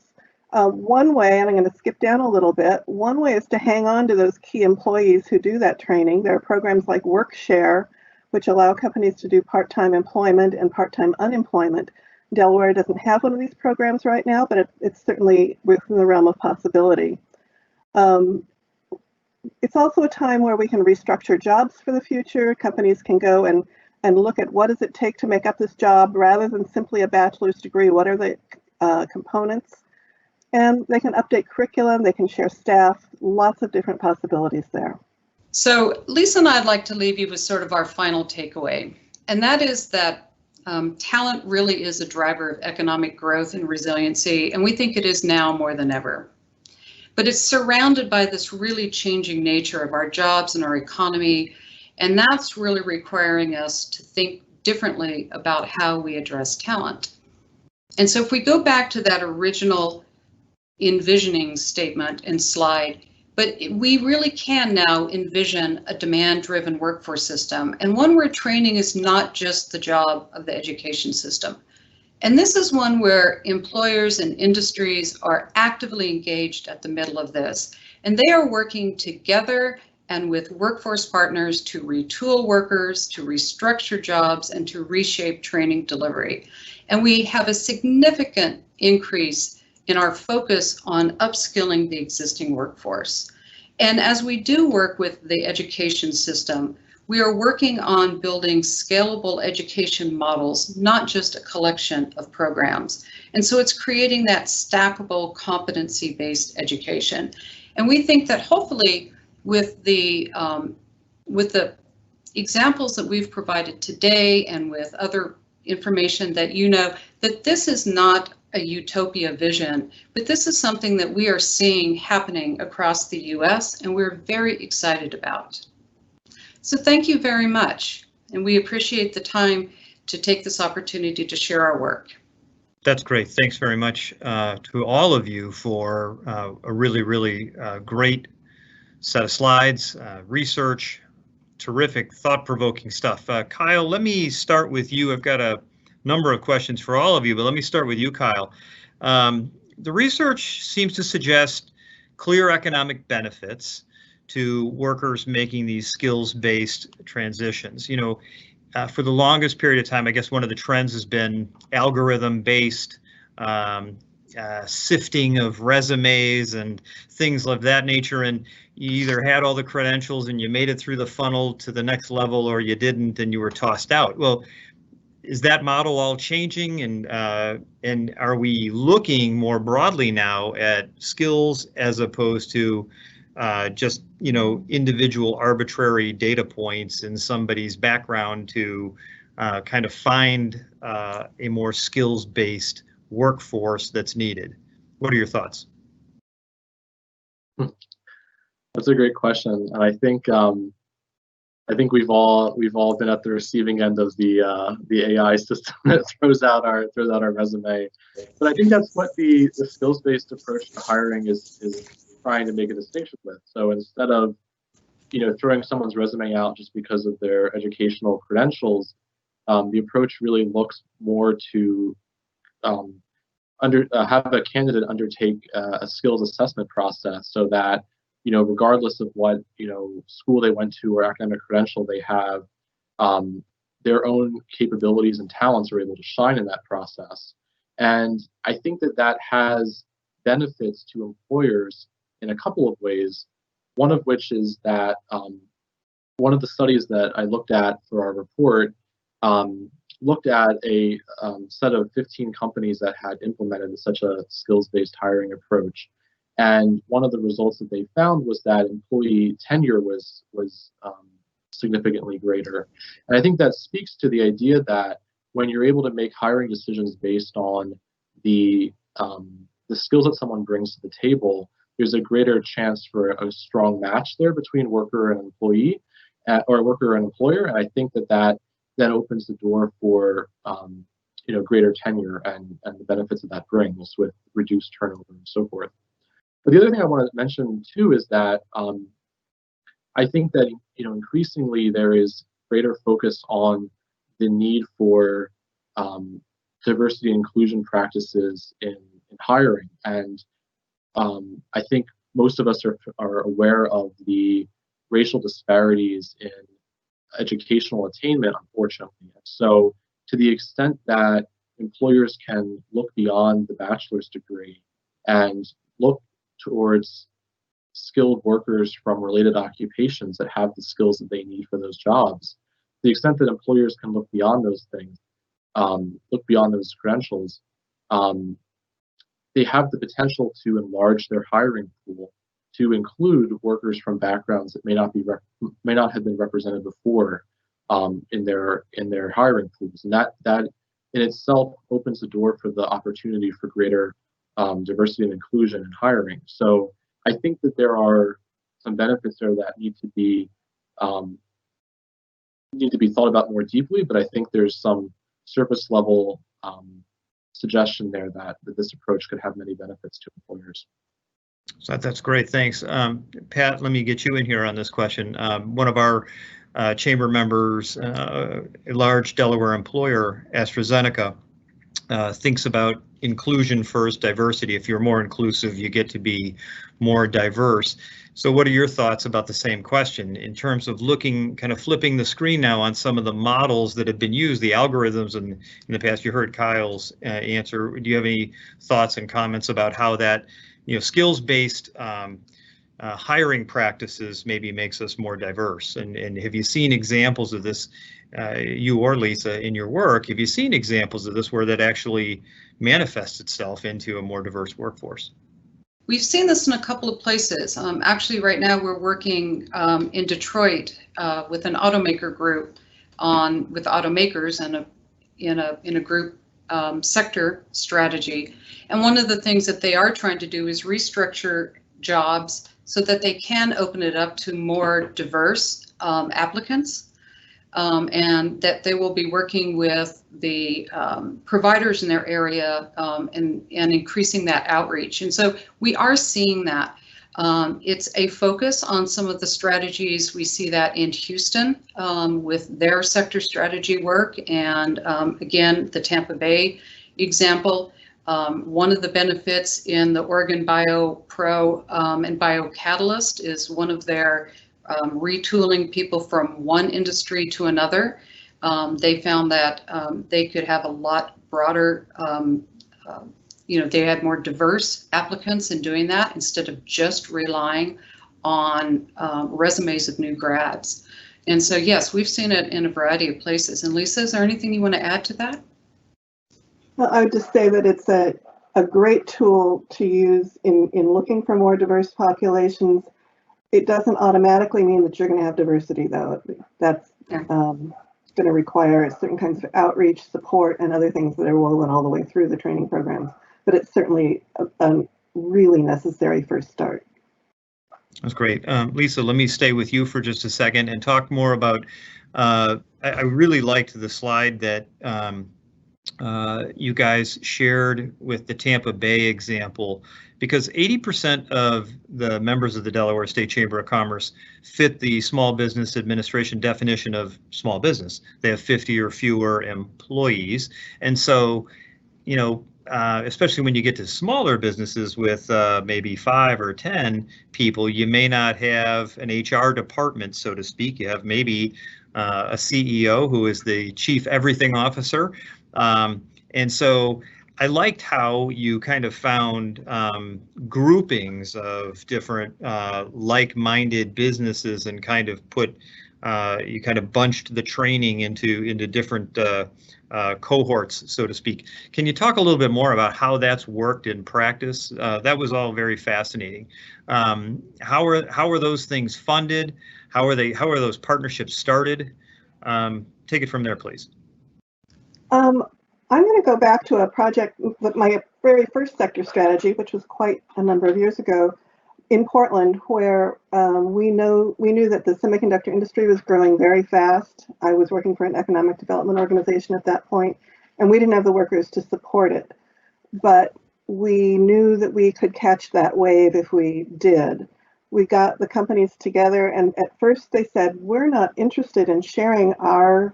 S5: One way, and I'm going to skip down a little bit, one way is to hang on to those key employees who do that training. There are programs like WorkShare, which allow companies to do part-time employment and part-time unemployment. Delaware doesn't have one of these programs right now, but it's certainly within the realm of possibility. It's also a time where we can restructure jobs for the future. Companies can go and look at what does it take to make up this job rather than simply a bachelor's degree. What are the components? And they can update curriculum, they can share staff, lots of different possibilities there.
S4: So Lisa and I'd like to leave you with sort of our final takeaway, and that is that talent really is a driver of economic growth and resiliency, and we think it is now more than ever. But it's surrounded by this really changing nature of our jobs and our economy, and that's really requiring us to think differently about how we address talent. And so if we go back to that original envisioning statement and slide, but we really can now envision a demand-driven workforce system, and one where training is not just the job of the education system. And this is one where employers and industries are actively engaged at the middle of this, and they are working together and with workforce partners to retool workers, to restructure jobs, and to reshape training delivery. And we have a significant increase in our focus on upskilling the existing workforce. And as we do work with the education system, we are working on building scalable education models, not just a collection of programs. And so it's creating that stackable competency-based education. And we think that hopefully with the examples that we've provided today and with other information that you know, that this is not a utopia vision, but this is something that we are seeing happening across the US and we're very excited about. So thank you very much. And we appreciate the time to take this opportunity to share our work.
S2: That's great. Thanks very much to all of you for a really great set of slides, research, terrific, thought-provoking stuff. Kyle, let me start with you. I've got a number of questions for all of you, but let me start with you, Kyle. The research seems to suggest clear economic benefits to workers making these skills-based transitions. You know, for the longest period of time, I guess one of the trends has been algorithm-based sifting of resumes and things of that nature, and you either had all the credentials and you made it through the funnel to the next level, or you didn't and you were tossed out. Well, is that model all changing, and are we looking more broadly now at skills as opposed to just, you know, individual arbitrary data points in somebody's background to kind of find a more skills-based workforce that's needed? What are your thoughts?
S3: That's a great question, and I think we've all been at the receiving end of the AI system that throws out our resume. But I think that's what the skills-based approach to hiring is trying to make a distinction with. So instead of, you know, throwing someone's resume out just because of their educational credentials, the approach really looks more to have a candidate undertake a skills assessment process, so that, you know, regardless of what, you know, school they went to or academic credential they have, their own capabilities and talents are able to shine in that process. And I think that has benefits to employers in a couple of ways. One of which is that one of the studies that I looked at for our report looked at a set of 15 companies that had implemented such a skills-based hiring approach. And one of the results that they found was that employee tenure was significantly greater. And I think that speaks to the idea that when you're able to make hiring decisions based on the skills that someone brings to the table, there's a greater chance for a strong match there between worker and employee, or worker and employer. And I think that then opens the door for you know, greater tenure and the benefits that brings with reduced turnover and so forth. But the other thing I want to mention too is that I think that, you know, increasingly there is greater focus on the need for diversity and inclusion practices in hiring. And I think most of us are aware of the racial disparities in educational attainment, unfortunately. So to the extent that employers can look beyond the bachelor's degree and look towards skilled workers from related occupations that have the skills that they need for those jobs, to the extent that employers can look beyond those things, look beyond those credentials, they have the potential to enlarge their hiring pool to include workers from backgrounds that may not have been represented before in their hiring pools, and that in itself opens the door for the opportunity for greater diversity and inclusion in hiring. So I think that there are some benefits there that need to be thought about more deeply, but I think there's some surface level suggestion there that this approach could have many benefits to employers.
S2: So that's great, thanks. Pat, let me get you in here on this question. One of our chamber members, a large Delaware employer, AstraZeneca, thinks about inclusion first, diversity. If you're more inclusive, you get to be more diverse. So what are your thoughts about the same question in terms of looking, kind of flipping the screen now on some of the models that have been used, the algorithms in the past? You heard Kyle's answer. Do you have any thoughts and comments about how that, skills-based hiring practices maybe makes us more diverse? And have you seen examples of this, you or Lisa, in your work? Have you seen examples of this where that actually manifests itself into a more diverse workforce?
S4: We've seen this in a couple of places. Actually, right now we're working in Detroit with an automaker group with automakers and in a group sector strategy. And one of the things that they are trying to do is restructure jobs so that they can open it up to more diverse applicants. And that they will be working with the providers in their area and increasing that outreach. And so we are seeing that. It's a focus on some of the strategies. We see that in Houston with their sector strategy work. And again, the Tampa Bay example. One of the benefits in the Oregon BioPro and BioCatalyst is one of their retooling people from one industry to another. They found that they could have a lot broader, they had more diverse applicants in doing that instead of just relying on resumes of new grads. And so, yes, we've seen it in a variety of places. And Lisa, is there anything you want to add to that?
S5: Well, I would just say that it's a great tool to use in looking for more diverse populations. It doesn't automatically mean that you're going to have diversity, though. That's going to require certain kinds of outreach, support, and other things that are woven all the way through the training programs. But it's certainly a really necessary first start.
S2: That's great. Lisa, let me stay with you for just a second and talk more about, I really liked the slide that you guys shared with the Tampa Bay example, because 80% of the members of the Delaware State Chamber of Commerce fit the Small Business Administration definition of small business. They have 50 or fewer employees. And so, especially when you get to smaller businesses with maybe 5 or 10 people, you may not have an HR department, so to speak. You have maybe a CEO who is the chief everything officer. And so I liked how you kind of found groupings of different like-minded businesses and kind of you kind of bunched the training into different cohorts, so to speak. Can you talk a little bit more about how that's worked in practice? That was all very fascinating. How are those things funded? How are those partnerships started? Take it from there, please.
S5: I'm going to go back to a project, my very first sector strategy, which was quite a number of years ago in Portland, where we knew that the semiconductor industry was growing very fast. I was working for an economic development organization at that point, and we didn't have the workers to support it. But we knew that we could catch that wave if we did. We got the companies together, and at first they said, we're not interested in sharing our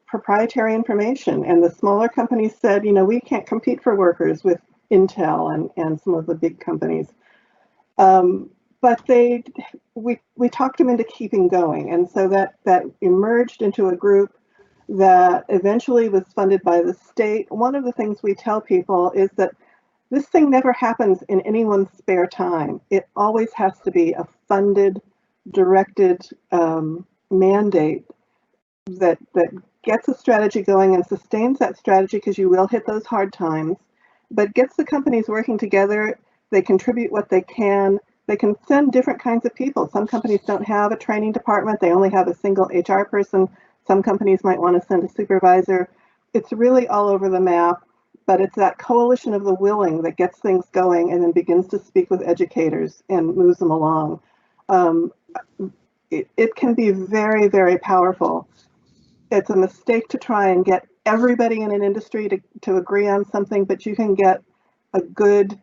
S5: proprietary information. And the smaller companies said, we can't compete for workers with Intel and some of the big companies. But we talked them into keeping going. And so that emerged into a group that eventually was funded by the state. One of the things we tell people is that this thing never happens in anyone's spare time. It always has to be a funded, directed mandate that gets a strategy going and sustains that strategy, because you will hit those hard times, but gets the companies working together. They contribute what they can. They can send different kinds of people. Some companies don't have a training department. They only have a single HR person. Some companies might want to send a supervisor. It's really all over the map, but it's that coalition of the willing that gets things going and then begins to speak with educators and moves them along. It can be very, very powerful. It's a mistake to try and get everybody in an industry to agree on something, but you can get a good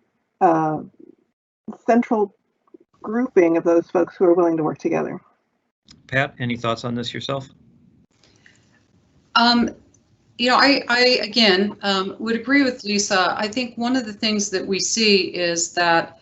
S5: central grouping of those folks who are willing to work together.
S2: Pat, any thoughts on this yourself?
S4: I again would agree with Lisa. I think one of the things that we see is that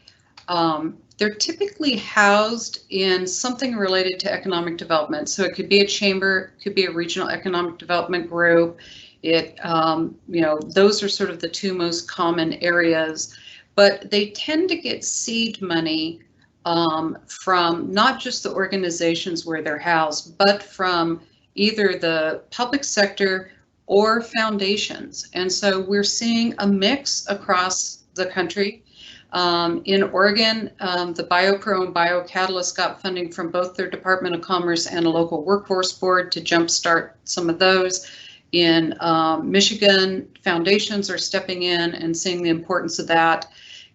S4: they're typically housed in something related to economic development. So it could be a chamber, could be a regional economic development group. Those are sort of the two most common areas, but they tend to get seed money from not just the organizations where they're housed, but from either the public sector or foundations. And so we're seeing a mix across the country. In Oregon, the BioPro and BioCatalyst got funding from both their Department of Commerce and a local workforce board to jumpstart some of those. In Michigan, foundations are stepping in and seeing the importance of that.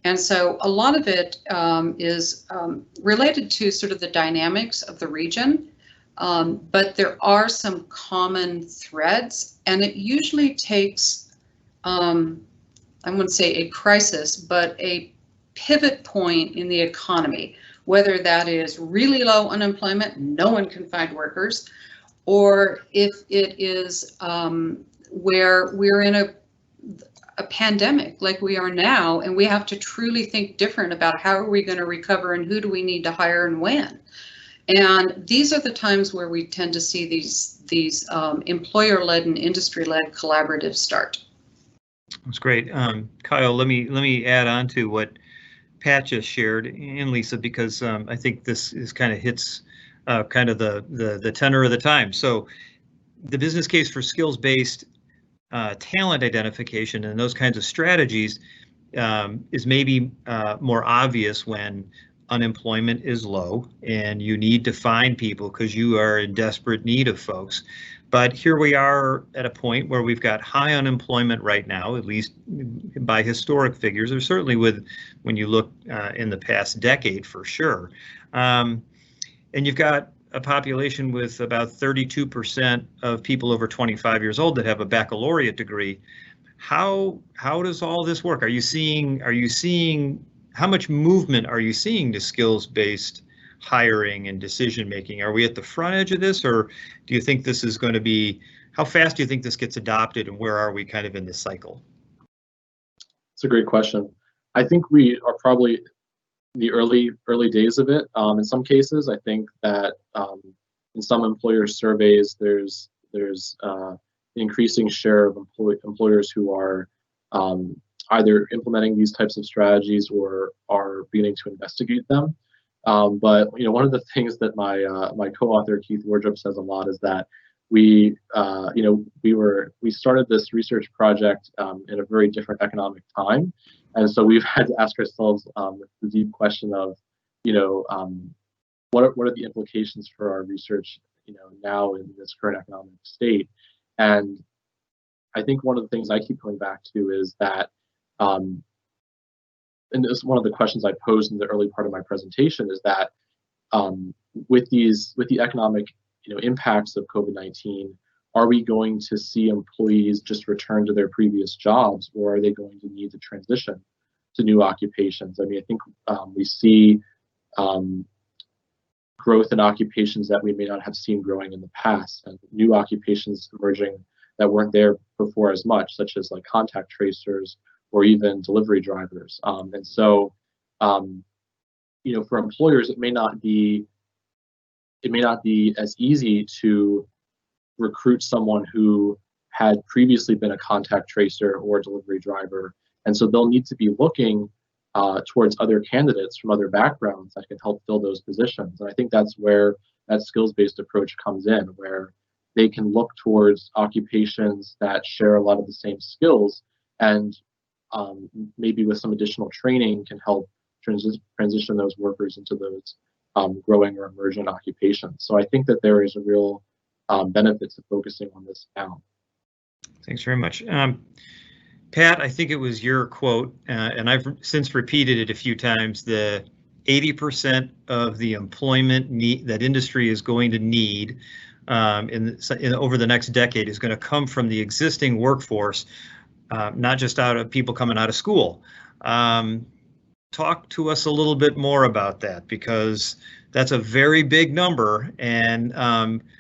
S4: And so a lot of it is related to sort of the dynamics of the region, but there are some common threads, and it usually takes, I wouldn't say a crisis, but a pivot point in the economy, whether that is really low unemployment, no one can find workers, or if it is where we're in a pandemic like we are now, and we have to truly think different about how are we going to recover and who do we need to hire and when. And these are the times where we tend to see these employer-led and industry-led collaboratives start.
S2: That's great. Kyle, let me add on to what Pat just shared and Lisa, because I think this is kind of hits kind of the tenor of the time. So the business case for skills-based talent identification and those kinds of strategies is maybe more obvious when unemployment is low and you need to find people because you are in desperate need of folks. But here we are at a point where we've got high unemployment right now, at least by historic figures, or certainly when you look in the past decade for sure. And you've got a population with about 32% of people over 25 years old that have a baccalaureate degree. How does all this work? Are you seeing how much movement are you seeing to skills-based hiring and decision making? Are we at the front edge of this, or do you think this is going to be, how fast do you think this gets adopted, and where are we kind of in this cycle?
S3: It's a great question. I think we are probably in the early days of it. In some cases, I think that in some employer surveys, there's an increasing share of employers who are either implementing these types of strategies or are beginning to investigate them. But one of the things that my co-author Keith Wardrop says a lot is that we started this research project in a very different economic time, and so we've had to ask ourselves the deep question of what are the implications for our research now in this current economic state. And I think one of the things I keep coming back to is that and this is one of the questions I posed in the early part of my presentation, is that with the economic impacts of COVID-19, are we going to see employees just return to their previous jobs, or are they going to need to transition to new occupations? I mean, I think we see growth in occupations that we may not have seen growing in the past, and new occupations emerging that weren't there before as much, such as like contact tracers or even delivery drivers. And so, for employers, it may not be as easy to recruit someone who had previously been a contact tracer or a delivery driver. And so they'll need to be looking towards other candidates from other backgrounds that can help fill those positions. And I think that's where that skills-based approach comes in, where they can look towards occupations that share a lot of the same skills, and maybe with some additional training can help transition those workers into those growing or emergent occupations. So I think that there is a real benefit to focusing on this now. Thanks
S2: very much. Pat, I think it was your quote, and I've since repeated it a few times, the 80% of the employment that industry is going to need over the next decade is going to come from the existing workforce, not just out of people coming out of school. Talk to us a little bit more about that, because that's a very big number, and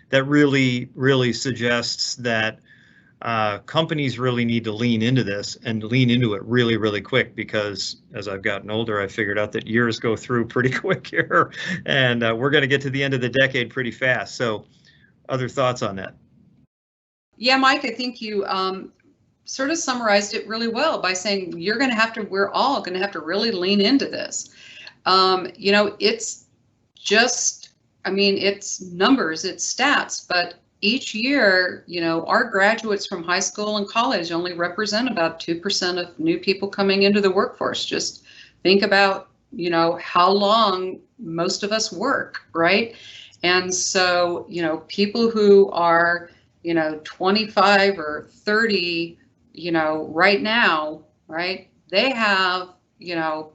S2: that really suggests that companies really need to lean into this and lean into it really, really quick, because as I've gotten older, I figured out that years go through pretty quick here, and we're going to get to the end of the decade pretty fast. So other thoughts on that?
S4: Yeah, Mike, I think you sort of summarized it really well by saying we're all going to have to really lean into this. You know, it's just, I mean, it's numbers, it's stats, but each year, you know, our graduates from high school and college only represent about 2% of new people coming into the workforce. Just think about, you know, how long most of us work, right? And so, you know, people who are, you know, 25 or 30, you know, right now, right, they have, you know,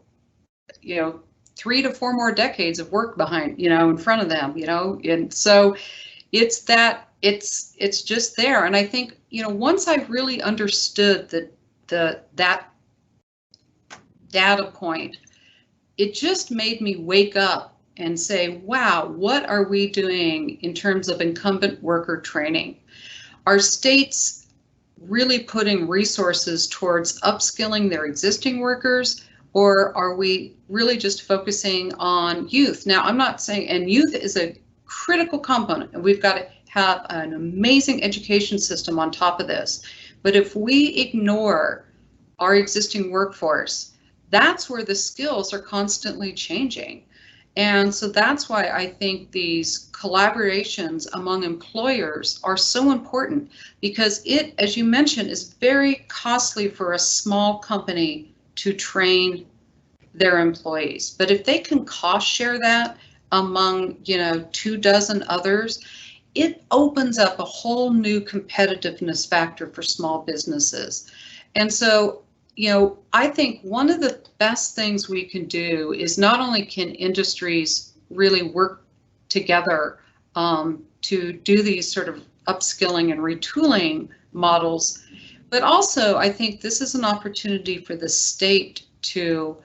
S4: 3 to 4 more decades of work behind, you know, in front of them, you know, and so it's that it's just there. And I think, you know, once I really understood that data point, it just made me wake up and say, wow, what are we doing in terms of incumbent worker training? Are states really putting resources towards upskilling their existing workers, or are we really just focusing on youth? Now, I'm not saying, and youth is a critical component, and we've got to have an amazing education system on top of this. But if we ignore our existing workforce, that's where the skills are constantly changing. And so that's why I think these collaborations among employers are so important, because it, as you mentioned, is very costly for a small company to train their employees. But if they can cost share that among, you know, 24 others, it opens up a whole new competitiveness factor for small businesses. And so, you know, I think one of the best things we can do is not only can industries really work together to do these sort of upskilling and retooling models, but also I think this is an opportunity for the state to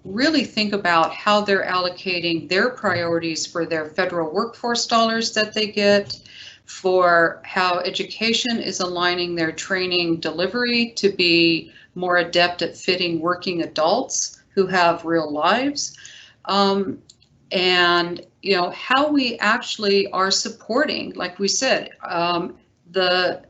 S4: really think about how they're allocating their priorities for their federal workforce dollars that they get, for how education is aligning their training delivery to be more adept at fitting working adults who have real lives, and you know, how we actually are supporting, like we said, the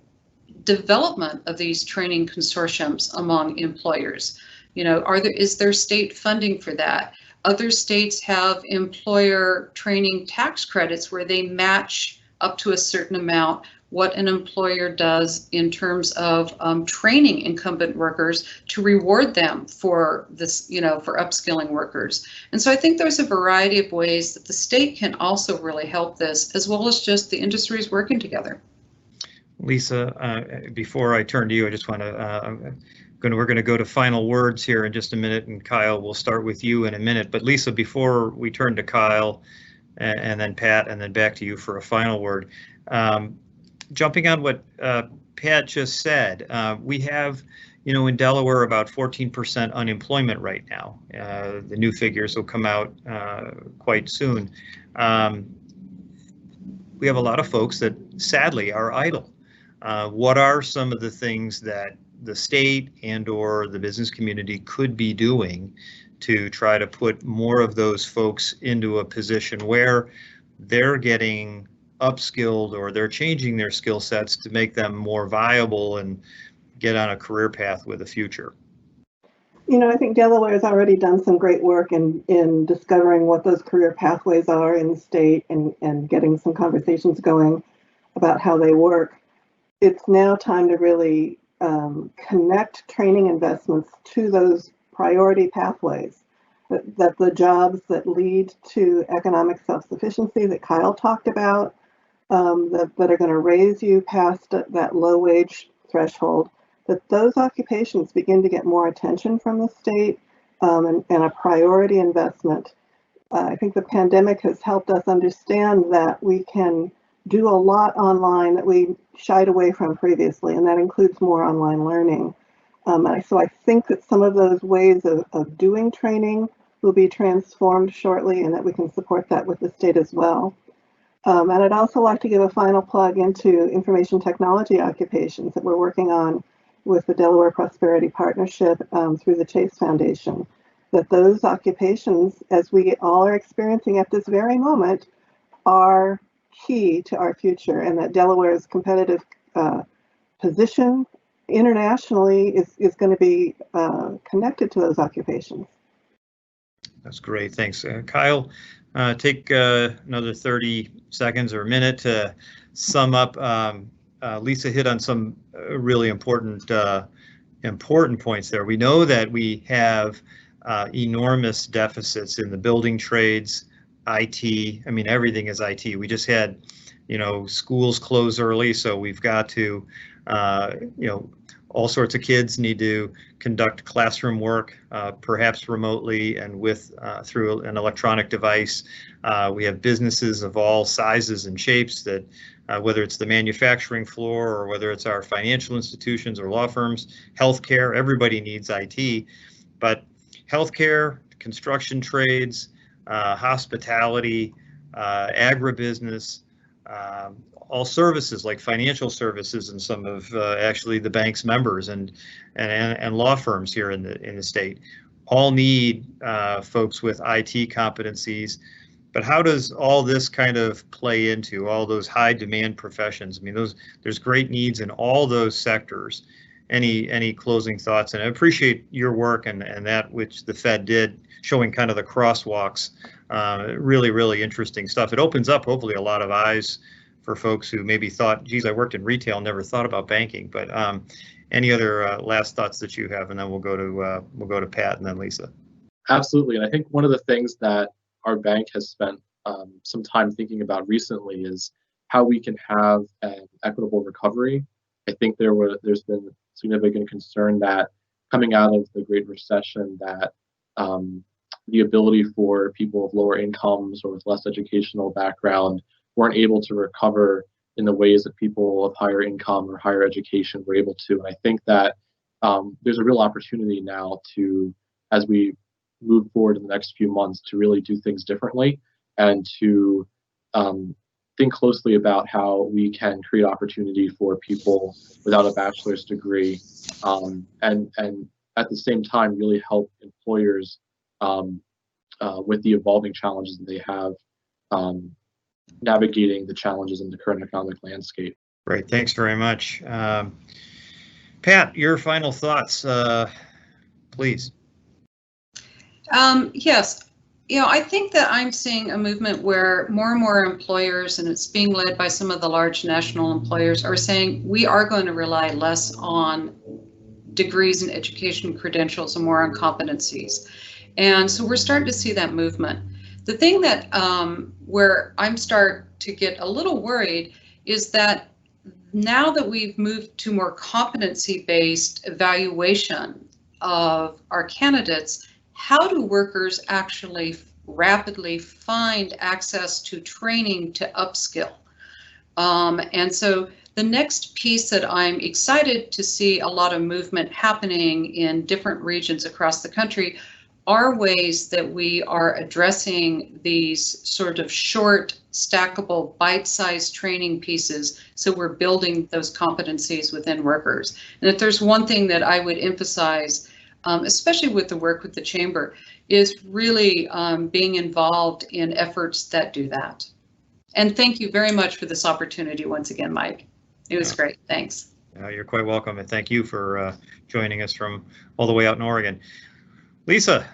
S4: development of these training consortiums among employers. You know, is there state funding for that? Other states have employer training tax credits where they match up to a certain amount what an employer does in terms of training incumbent workers to reward them for this, you know, for upskilling workers. And so I think there's a variety of ways that the state can also really help this, as well as just the industries working together.
S2: Lisa, before I turn to you, I just want to, we're going to go to final words here in just a minute, and Kyle, we'll start with you in a minute. But Lisa, before we turn to Kyle and then Pat, and then back to you for a final word, jumping on what Pat just said, we have, you know, in Delaware about 14% unemployment right now. The new figures will come out quite soon. We have a lot of folks that sadly are idle. What are some of the things that the state and or the business community could be doing to try to put more of those folks into a position where they're getting upskilled or they're changing their skill sets to make them more viable and get on a career path with a future?
S5: You know, I think Delaware has already done some great work in discovering what those career pathways are in the state and getting some conversations going about how they work. It's now time to really connect training investments to those priority pathways, that the jobs that lead to economic self-sufficiency that Kyle talked about, that are going to raise you past that low wage threshold, that those occupations begin to get more attention from the state and a priority investment. I think the pandemic has helped us understand that we can do a lot online that we shied away from previously, and that includes more online learning. So I think that some of those ways of doing training will be transformed shortly, and that we can support that with the state as well. And I'd also like to give a final plug into information technology occupations that we're working on with the Delaware Prosperity Partnership through the Chase Foundation. That those occupations, as we all are experiencing at this very moment, are key to our future, and that Delaware's competitive position internationally is going to be connected to those occupations.
S2: That's great. Thanks. Kyle, take another 30 seconds or a minute to sum up. Lisa hit on some really important points there. We know that we have enormous deficits in the building trades, IT. I mean, everything is IT. We just had, schools close early, so we've got to, all sorts of kids need to conduct classroom work, perhaps remotely and through an electronic device. We have businesses of all sizes and shapes that, whether it's the manufacturing floor or whether it's our financial institutions or law firms, healthcare, everybody needs IT. But healthcare, construction trades, hospitality, agribusiness, all services like financial services and some of actually the bank's members and law firms here in the state all need folks with IT competencies. But how does all this kind of play into all those high demand professions? I mean, there's great needs in all those sectors. Any closing thoughts? And I appreciate your work and that which the Fed did, showing kind of the crosswalks. Really, really interesting stuff. It opens up hopefully a lot of eyes for folks who maybe thought, geez, I worked in retail, never thought about banking. But any other last thoughts that you have, and then we'll go to Pat and then Lisa.
S3: Absolutely, and I think one of the things that our bank has spent some time thinking about recently is how we can have an equitable recovery. I think there's been significant concern that coming out of the Great Recession, that the ability for people of lower incomes or with less educational background weren't able to recover in the ways that people of higher income or higher education were able to. And I think that there's a real opportunity now to, as we move forward in the next few months, to really do things differently and to think closely about how we can create opportunity for people without a bachelor's degree, and at the same time really help employers with the evolving challenges that they have navigating the challenges in the current economic landscape.
S2: Great, thanks very much. Pat, your final thoughts, please.
S4: Yes. I think that I'm seeing a movement where more and more employers, and it's being led by some of the large national employers, are saying we are going to rely less on degrees and education credentials and more on competencies. And so we're starting to see that movement. The thing that where I'm starting to get a little worried is that now that we've moved to more competency-based evaluation of our candidates, how do workers actually rapidly find access to training to upskill? And so the next piece that I'm excited to see a lot of movement happening in different regions across the country are ways that we are addressing these sort of short, stackable, bite-sized training pieces. So we're building those competencies within workers. And if there's one thing that I would emphasize, especially with the work with the Chamber, is really being involved in efforts that do that. And thank you very much for this opportunity once again, Mike. It was great. Thanks.
S2: You're quite welcome, and thank you for joining us from all the way out in Oregon. Lisa,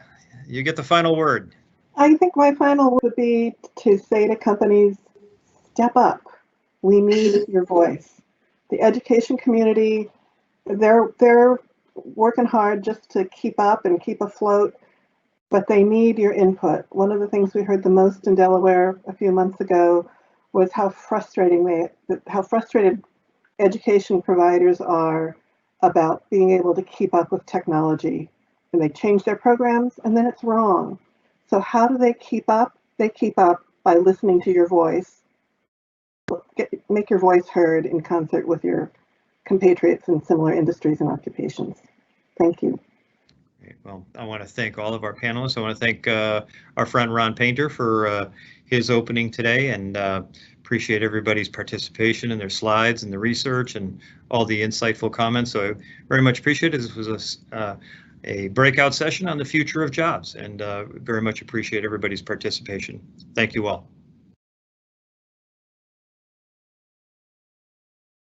S2: you get the final word.
S5: I think my final would be to say to companies, step up. We need your voice. The education community, they're working hard just to keep up and keep afloat, but they need your input. One of the things we heard the most in Delaware a few months ago was how frustrated education providers are about being able to keep up with technology. And they change their programs and then it's wrong. So how do they keep up? They keep up by listening to your voice. Make your voice heard in concert with your compatriots in similar industries and occupations. Thank you.
S2: Well, I want to thank all of our panelists. I want to thank our friend Ron Painter for his opening today, and appreciate appreciate everybody's participation in their slides and the research and all the insightful comments. So I very much appreciate it. This was a breakout session on the future of jobs, and very much appreciate everybody's participation. Thank you all.